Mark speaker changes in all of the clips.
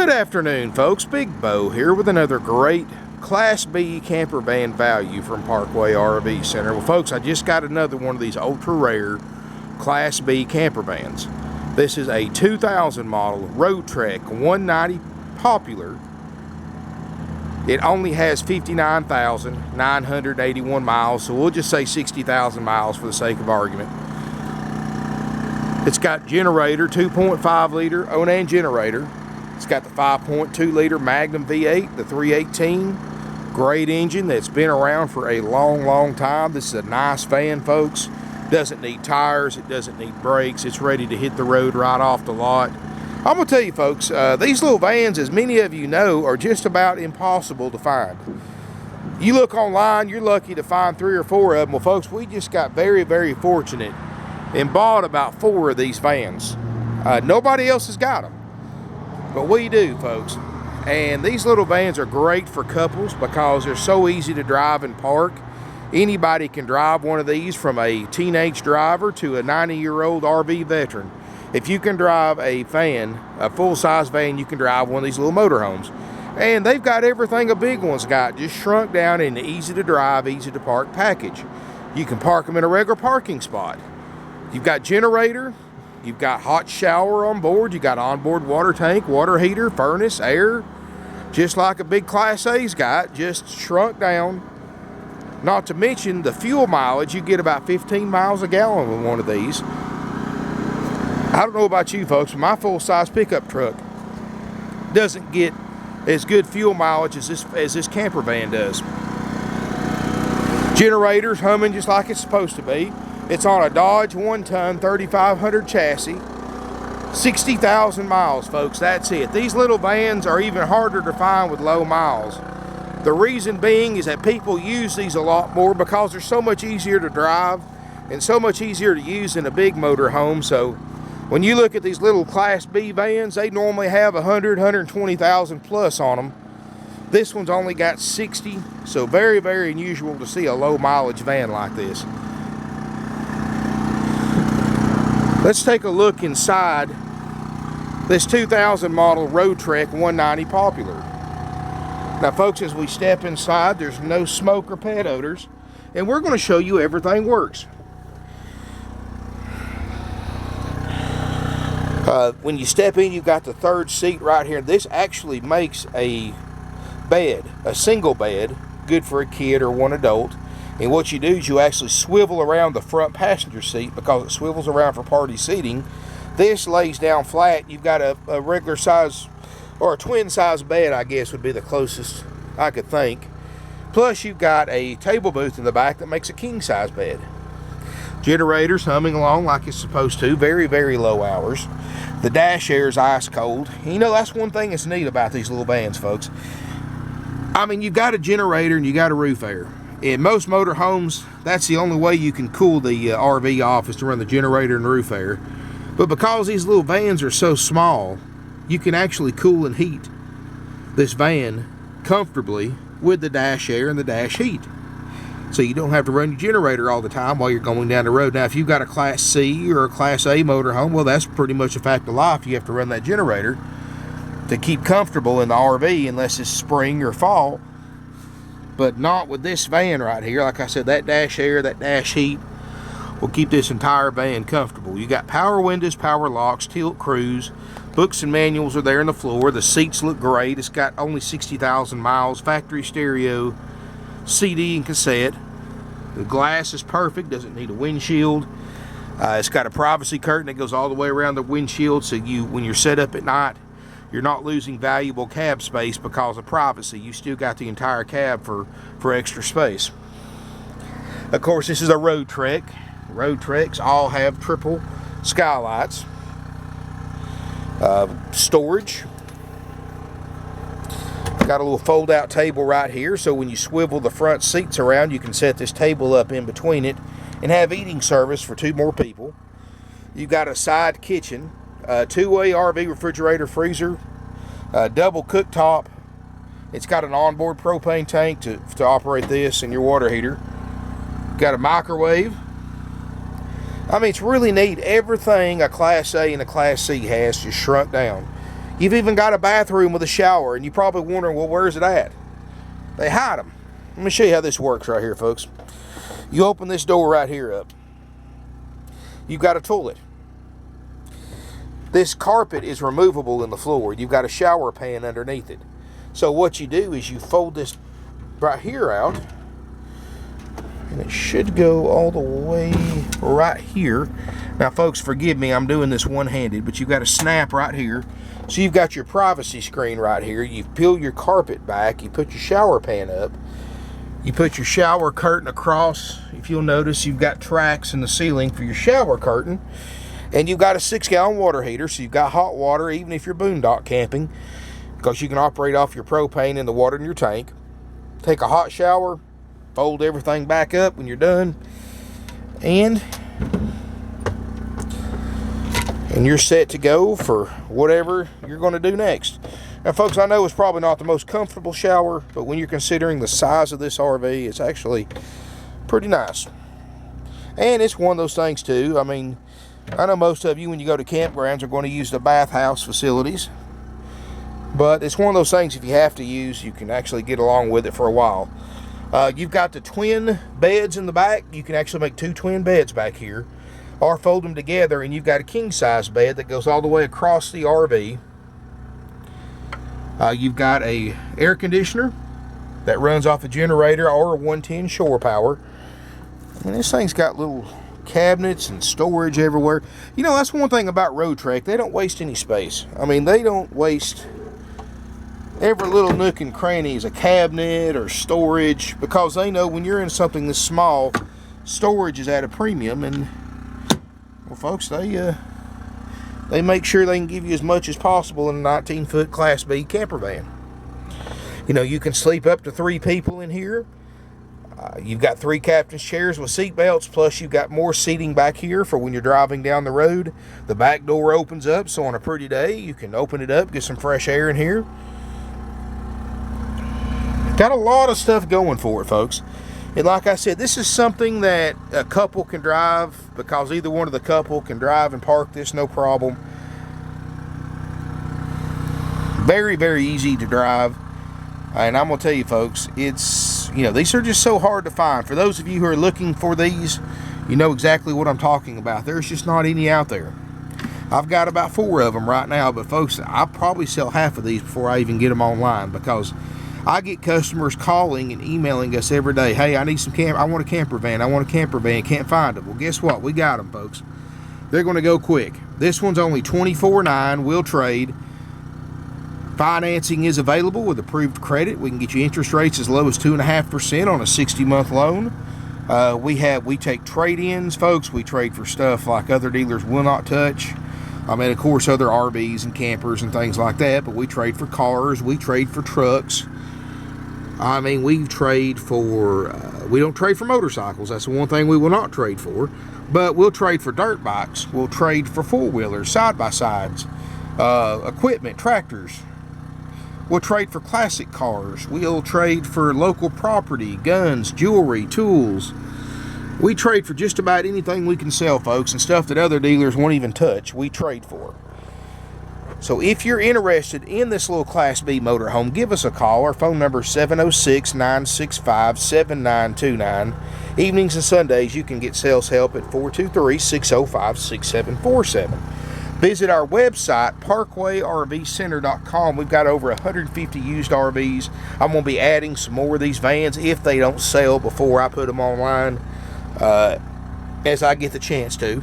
Speaker 1: Good afternoon, folks. Big Bo here with another great Class B camper van value from Parkway RV Center. Well, folks, I just got another one of these ultra rare Class B camper vans. This is a 2000 model Road Trek 190 Popular. It only has 59,981 miles, so we'll just say 60,000 miles for the sake of argument. It's got generator, 2.5 liter Onan generator. It's got the 5.2 liter Magnum V8, the 318. Great engine that's been around for a long time. This is a nice van, folks. Doesn't need tires, it doesn't need brakes. It's ready to hit the road right off the lot. I'm gonna tell you, folks, these little vans, as many of you know, are just about impossible to find. You look online, you're lucky to find 3 or 4 of them. Well, folks, we just got very fortunate and bought about 4 of these vans. Nobody else has got them, but we do, folks. And these little vans are great for couples because they're so easy to drive and park. Anybody can drive one of these, from a teenage driver to a 90-year-old RV veteran. If you can drive a van, a full-size van, you can drive one of these little motorhomes. And they've got everything a big one's got, just shrunk down in the easy to drive, easy to park package. You can park them in a regular parking spot. You've got generator, you've got hot shower on board, you've got onboard water tank, water heater, furnace, air, just like a big Class A's got, just shrunk down. Not to mention the fuel mileage. You get about 15 miles a gallon with one of these. I don't know about you folks, but my full-size pickup truck doesn't get as good fuel mileage as this camper van does. Generator's humming just like it's supposed to be. It's on a Dodge 1-ton 3500 chassis. 60,000 miles, folks, that's it. These little vans are even harder to find with low miles. The reason being is that people use these a lot more because they're so much easier to drive and so much easier to use in a big motor home. So when you look at these little Class B vans, they normally have 120,000 plus on them. This one's only got 60, so very unusual to see a low mileage van like this. Let's take a look inside this 2000 model Road Trek 190 Popular. Now, folks, as we step inside, there's no smoke or pet odors, and we're going to show you everything works. When you step in, you've got the third seat right here. This actually makes a bed, a single bed, good for a kid or one adult. And what you do is you actually swivel around the front passenger seat because it swivels around for party seating. This lays down flat. You've got a regular size, or a twin size bed, I guess would be the closest I could think. Plus you've got a table booth in the back that makes a king size bed. Generator's humming along like it's supposed to, very low hours. The dash air is ice cold. You know, that's one thing that's neat about these little vans, folks. I mean, you've got a generator and you got a roof air. In most motor homes, that's the only way you can cool the RV off, is to run the generator and roof air. But because these little vans are so small, you can actually cool and heat this van comfortably with the dash air and the dash heat. So you don't have to run your generator all the time while you're going down the road. Now, if you've got a Class C or a Class A motorhome, well, that's pretty much a fact of life. You have to run that generator to keep comfortable in the RV unless it's spring or fall. But not with this van right here. Like I said, that dash air, that dash heat will keep this entire van comfortable. You got power windows, power locks, tilt cruise. Books and manuals are there in the floor. The seats look great. It's got only 60,000 miles. Factory stereo, CD and cassette. The glass is perfect. Doesn't need a windshield. It's got a privacy curtain that goes all the way around the windshield, so when you're set up at night, you're not losing valuable cab space because of privacy. You still got the entire cab for extra space. Of course, this is a Road Trek. Road Treks all have triple skylights. Storage. Got a little fold-out table right here, so when you swivel the front seats around, you can set this table up in between it and have eating service for 2 more people. You've got a side kitchen. 2-way RV refrigerator, freezer, double cooktop. It's got an onboard propane tank to operate this and your water heater. Got a microwave. I mean, it's really neat. Everything a Class A and a Class C has just shrunk down. You've even got a bathroom with a shower, and you're probably wondering, well, where's it at? They hide them. Let me show you how this works right here, folks. You open this door right here up. You've got a toilet. This carpet is removable in the floor. You've got a shower pan underneath it. So what you do is you fold this right here out, and it should go all the way right here. Now, folks, forgive me, I'm doing this one-handed, but you've got a snap right here. So you've got your privacy screen right here. You peel your carpet back. You put your shower pan up. You put your shower curtain across. If you'll notice, you've got tracks in the ceiling for your shower curtain. And you've got a 6-gallon water heater, so you've got hot water even if you're boondock camping, because you can operate off your propane and the water in your tank. Take a hot shower, fold everything back up when you're done, and you're set to go for whatever you're going to do next. Now, folks, I know it's probably not the most comfortable shower, but when you're considering the size of this RV, it's actually pretty nice. And it's one of those things, too. I mean, I know most of you, when you go to campgrounds, are going to use the bathhouse facilities. But it's one of those things, if you have to use, you can actually get along with it for a while. You've got the twin beds in the back. You can actually make 2 twin beds back here, or fold them together, and you've got a king-size bed that goes all the way across the RV. You've got a air conditioner that runs off a generator or a 110 shore power. And this thing's got little cabinets and storage everywhere. You know, that's one thing about Road Trek. They don't waste any space. I mean, they don't waste every little nook and cranny is a cabinet or storage, because they know when you're in something this small, storage is at a premium. And, well, folks, they make sure they can give you as much as possible in a 19-foot Class B camper van. You know, you can sleep up to 3 people in here. You've got 3 captain's chairs with seat belts, plus you've got more seating back here for when you're driving down the road. The back door opens up, so on a pretty day, you can open it up, get some fresh air in here. Got a lot of stuff going for it, folks. And like I said, this is something that a couple can drive, because either one of the couple can drive and park this, no problem. Very, very easy to drive. And I'm going to tell you, folks, it's, you know, these are just so hard to find. For those of you who are looking for these, you know exactly what I'm talking about. There's just not any out there. I've got about 4 of them right now, but folks, I'll probably sell half of these before I even get them online, because I get customers calling and emailing us every day. Hey, I need some I want a camper van. I want a camper van. Can't find them. Well, guess what? We got them, folks. They're going to go quick. This one's only $24.9. We'll trade. Financing is available with approved credit. We can get you interest rates as low as 2.5% on a 60-month loan. We take trade-ins, folks. We trade for stuff like other dealers will not touch. I mean, of course, other RVs and campers and things like that, but we trade for cars. We trade for trucks. I mean, we trade for, we don't trade for motorcycles. That's the one thing we will not trade for. But we'll trade for dirt bikes. We'll trade for four-wheelers, side-by-sides, equipment, tractors. We'll trade for classic cars. We'll trade for local property, guns, jewelry, tools. We trade for just about anything we can sell, folks, and stuff that other dealers won't even touch, we trade for. So if you're interested in this little Class B motorhome, give us a call. Our phone number is 706-965-7929. Evenings and Sundays, you can get sales help at 423-605-6747. Visit our website, parkwayrvcenter.com. We've got over 150 used RVs. I'm going to be adding some more of these vans if they don't sell before I put them online, as I get the chance to.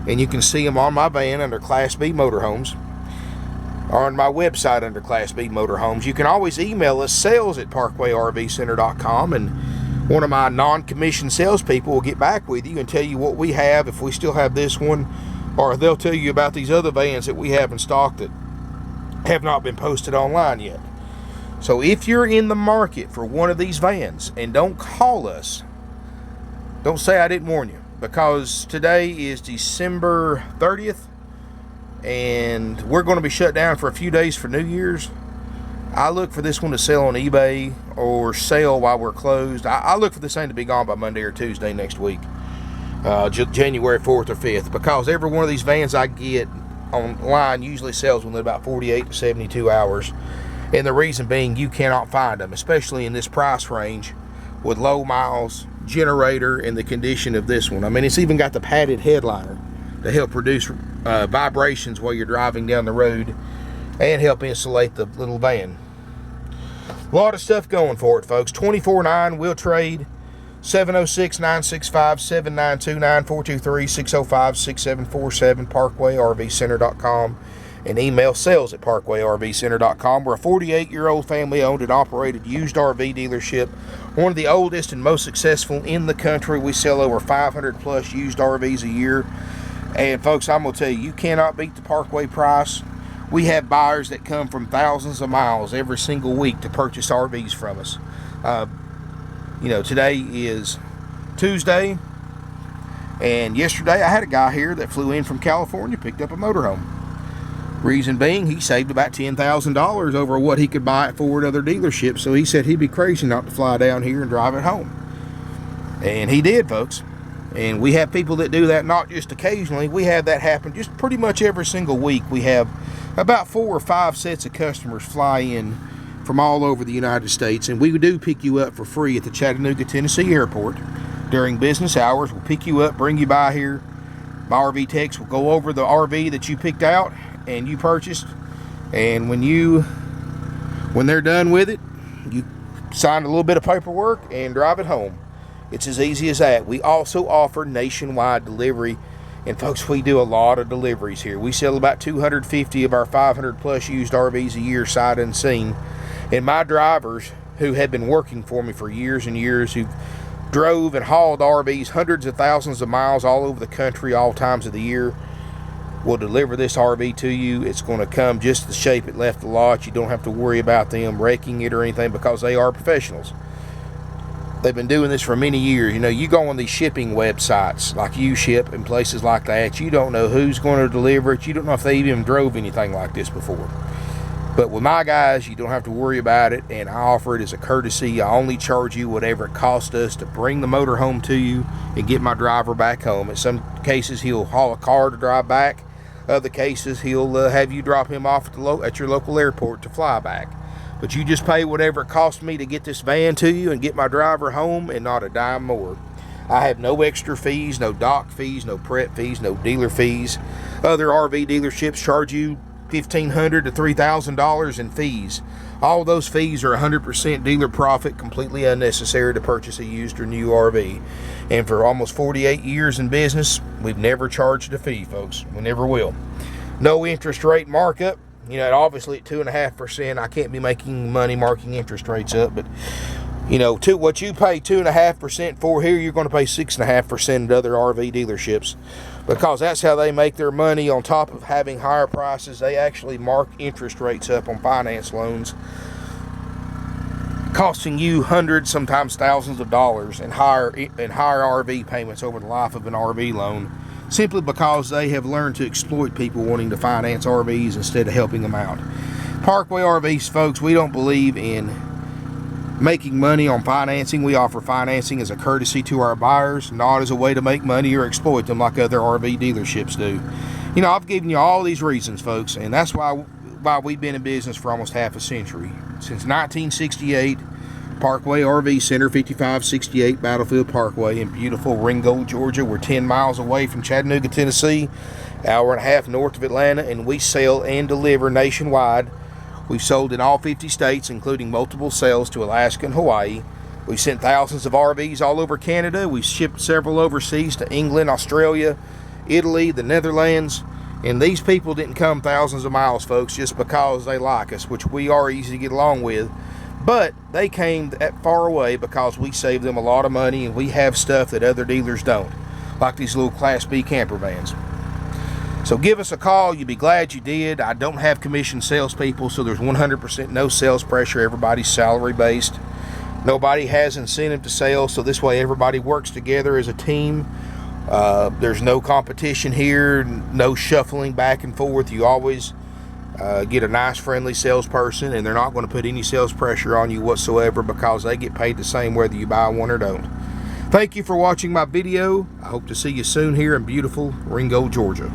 Speaker 1: And you can see them on my van under Class B Motorhomes, or on my website under Class B Motorhomes. You can always email us, sales@parkwayrvcenter.com, and one of my non-commissioned salespeople will get back with you and tell you what we have, if we still have this one, or they'll tell you about these other vans that we have in stock that have not been posted online yet. So if you're in the market for one of these vans, and don't call us, don't say I didn't warn you, because today is December 30th, and we're going to be shut down for a few days for New Year's. I look for this one to sell on eBay or sell while we're closed. I look for this thing to be gone by Monday or Tuesday next week, January 4th or 5th, because every one of these vans I get, online usually sells within about 48 to 72 hours. And the reason being, you cannot find them, especially in this price range with low miles, generator, and the condition of this one. I mean, it's even got the padded headliner to help reduce vibrations while you're driving down the road and help insulate the little van. A lot of stuff going for it, folks. 24/9 will trade. 706-965-7929, 423-605-6747, parkway-rv-center.com, and email sales@parkway-rv-center.com. We're a 48-year-old family-owned and operated used RV dealership, one of the oldest and most successful in the country. We sell over 500 plus used RVs a year. And folks, I'm going to tell you, you cannot beat the Parkway price. We have buyers that come from thousands of miles every single week to purchase RVs from us. You know, today is Tuesday, and yesterday I had a guy here that flew in from California, picked up a motorhome. Reason being, he saved about $10,000 over what he could buy it for at other dealerships, so he said he'd be crazy not to fly down here and drive it home. And he did, folks. And we have people that do that not just occasionally. We have that happen just pretty much every single week. We have about 4 or 5 sets of customers fly in from all over the United States, and we do pick you up for free at the Chattanooga, Tennessee airport during business hours. We'll pick you up, bring you by here. My RV techs will go over the RV that you picked out and you purchased, and when they're done with it, you sign a little bit of paperwork and drive it home. It's as easy as that. We also offer nationwide delivery, and folks, we do a lot of deliveries here. We sell about 250 of our 500 plus used RVs a year sight unseen. And my drivers, who have been working for me for years and years, who drove and hauled RVs hundreds of thousands of miles all over the country all times of the year, will deliver this RV to you. It's going to come just the shape it left the lot. You don't have to worry about them wrecking it or anything, because they are professionals. They've been doing this for many years. You know, you go on these shipping websites like UShip and places like that, you don't know who's going to deliver it. You don't know if they even drove anything like this before. But with my guys, you don't have to worry about it, and I offer it as a courtesy. I only charge you whatever it costs us to bring the motor home to you and get my driver back home. In some cases, he'll haul a car to drive back. Other cases, he'll have you drop him off at your local airport to fly back. But you just pay whatever it costs me to get this van to you and get my driver home, and not a dime more. I have no extra fees, no dock fees, no prep fees, no dealer fees. Other RV dealerships charge you $1,500 to $3,000 in fees. All those fees are 100% dealer profit, completely unnecessary to purchase a used or new RV. And for almost 48 years in business, we've never charged a fee, folks. We never will. No interest rate markup. You know, obviously at 2.5%, I can't be making money marking interest rates up, but you know, what you pay 2.5% for here, you're going to pay 6.5% at other RV dealerships, because that's how they make their money. On top of having higher prices, they actually mark interest rates up on finance loans, costing you hundreds, sometimes thousands of dollars in higher RV payments over the life of an RV loan, simply because they have learned to exploit people wanting to finance RVs instead of helping them out. Parkway RVs, folks, we don't believe in making money on financing. We offer financing as a courtesy to our buyers, not as a way to make money or exploit them like other RV dealerships do. You know, I've given you all these reasons, folks, and that's why we've been in business for almost half a century. Since 1968, Parkway RV Center, 5568 Battlefield Parkway in beautiful Ringgold, Georgia. We're 10 miles away from Chattanooga, Tennessee, hour and a half north of Atlanta, and we sell and deliver nationwide. We've sold in all 50 states, including multiple sales to Alaska and Hawaii. We've sent thousands of RVs all over Canada. We've shipped several overseas to England, Australia, Italy, the Netherlands. And these people didn't come thousands of miles, folks, just because they like us, which we are easy to get along with. But they came that far away because we save them a lot of money, and we have stuff that other dealers don't, like these little Class B camper vans. So give us a call. You'll be glad you did. I don't have commission salespeople, so there's 100% no sales pressure. Everybody's salary based. Nobody has incentive to sell, so this way everybody works together as a team. There's no competition here, no shuffling back and forth. You always get a nice, friendly salesperson, and they're not going to put any sales pressure on you whatsoever, because they get paid the same whether you buy one or don't. Thank you for watching my video. I hope to see you soon here in beautiful Ringgold, Georgia.